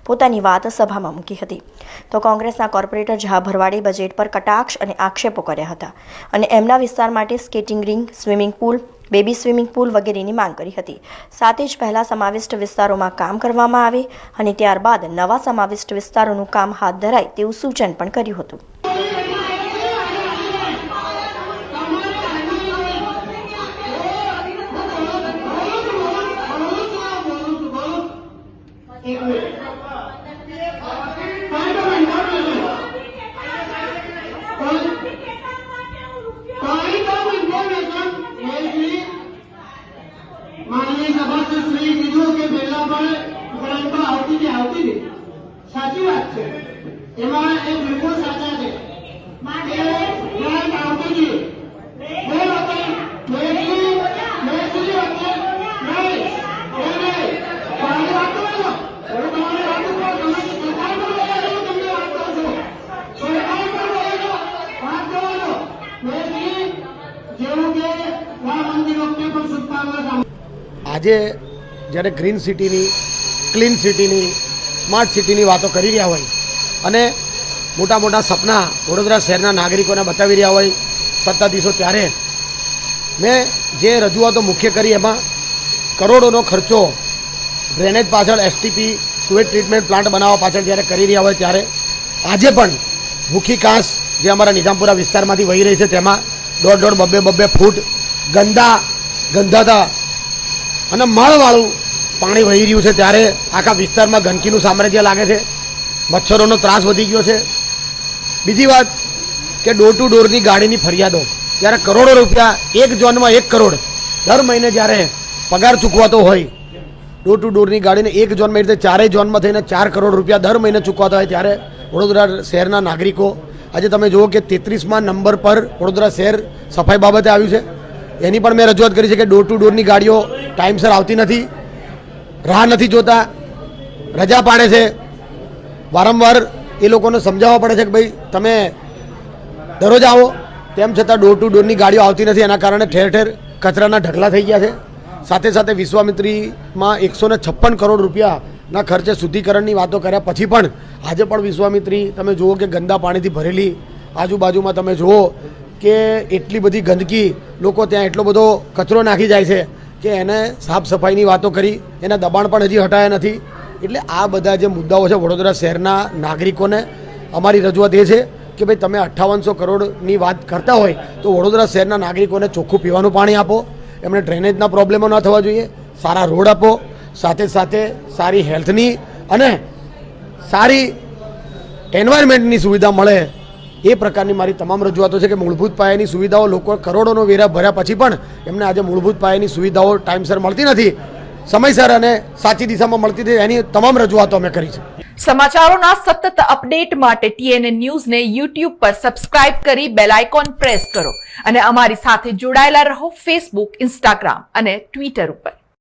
પોતાની વાત સભામાં મૂકી હતી તો કોંગ્રેસના કોર્પોરેટર ઝા ભરવાડે બજેટ પર કટાક્ષ અને આક્ષેપો કર્યા હતા અને એમના વિસ્તાર માટે skating ring, swimming pool, baby swimming pool વગેરેની માંગ કરી હતી। સાથે જ પહેલા સમાવિષ્ટ વિસ્તારોમાં કામ કરવામાં આવે અને ત્યારબાદ નવા સમાવિષ્ટ વિસ્તારોનું કામ હાથ ધરાય તેવું સૂચન પણ કર્યું હતું। माननीय सभापति श्री कीधुं के पहला पण ग्रांटो आवती नहीं साची बात है एमां ए बिल्कुल साचा है ग्रांट आवती नहीं मैं होता मैं होता नहीं पानी बात करो और तुम्हारी बात को तुम्हें सरकार को बोलेगा तुमने बात करो सरकार को बोलेगा बात करो मैं जेवो के राम मंदिरों के पर शुभकामना આજે જ્યારે ગ્રીન સિટીની, ક્લીન સિટીની, સ્માર્ટ સિટીની વાતો કરી રહ્યા હોય અને મોટા મોટા સપના વડોદરા શહેરના નાગરિકોને બતાવી રહ્યા હોય સત્તાધીશો, ત્યારે મેં જે રજૂઆતો મુખ્ય કરી એમાં કરોડોનો ખર્ચો ડ્રેનેજ પાછળ, એસટીપી સુએજ ટ્રીટમેન્ટ પ્લાન્ટ બનાવવા પાછળ જ્યારે કરી રહ્યા હોય ત્યારે આજે પણ ભૂખી કાંસ જે અમારા નિઝામપુરા વિસ્તારમાંથી વહી રહી છે તેમાં 1.5-2 ફૂટ ગંધાતા અને મળવાળું પાણી વહી રહ્યું છે ત્યારે આખા વિસ્તારમાં ગંદકીનું સામ્રાજ્ય લાગે છે, મચ્છરોનો ત્રાસ વધી ગયો છે। બીજી વાત કે ડોર ટુ ડોરની ગાડીની ફરિયાદો, જ્યારે કરોડો રૂપિયા એક ઝોનમાં 1 કરોડ દર મહિને જ્યારે પગાર ચૂકવાતો હોય, ડોર ટુ ડોરની ગાડીને એક ઝોનમાં એટલે 4 ઝોનમાં થઈને 4 કરોડ રૂપિયા દર મહિને ચૂકવાતા હોય ત્યારે વડોદરા શહેરના નાગરિકો આજે તમે જુઓ કે 33મા નંબર પર વડોદરા શહેર સફાઈ બાબતે આવ્યું છે। એની પણ મેં રજૂઆત કરી છે કે ડોર ટુ ડોરની ગાડીઓ ટાઈમસર આવતી નથી, રાહ નથી જોતા, રજા પાડે છે। વારંવાર એ લોકોને સમજાવવા પડે છે કે ભાઈ તમે દરરોજ આવો, તેમ છતાં ડોર ટુ ડોરની ગાડીઓ આવતી નથી। એના કારણે ઠેર ઠેર કચરાના ઢગલા થઈ ગયા છે। સાથે સાથે વિશ્વામિત્રીમાં 156 કરોડ રૂપિયાના ખર્ચે શુદ્ધિકરણની વાતો કર્યા પછી પણ આજે પણ વિશ્વામિત્રી તમે જુઓ કે ગંદા પાણીથી ભરેલી, આજુબાજુમાં તમે જુઓ કે એટલી બધી ગંદકી, લોકો ત્યાં એટલો બધો કચરો નાખી જાય છે કે એને સાફ સફાઈની વાતો કરી, એના દબાણ પણ હજી હટાયા નથી। એટલે આ બધા જે મુદ્દાઓ છે વડોદરા શહેરના નાગરિકોને અમારી રજૂઆત એ છે કે ભાઈ તમે 5800 કરોડની વાત કરતા હોય તો વડોદરા શહેરના નાગરિકોને ચોખ્ખું પીવાનું પાણી આપો, એમને ડ્રેનેજના પ્રોબ્લેમો ન થવા જોઈએ, સારા રોડ આપો, સાથે સાથે સારી હેલ્થની અને સારી એન્વાયરમેન્ટની સુવિધા મળે, એ પ્રકારની મારી તમામ રજૂઆતો છે કે મૂળભૂત પાયાની સુવિધાઓ લોકો કરોડોનો વેરા ભર્યા પછી પણ એમને આજે મૂળભૂત પાયાની સુવિધાઓ ટાઈમસર મળતી નથી, સમયસર અને સાચી દિશામાં મળતી નથી। એની તમામ રજૂઆતો અમે કરી છે। સમાચારોના સતત અપડેટ માટે TNN ન્યૂઝને YouTube પર સબસ્ક્રાઇબ કરી બેલ આઇકોન પ્રેસ કરો અને અમારી સાથે જોડાયેલા રહો Facebook, Instagram અને Twitter ઉપર।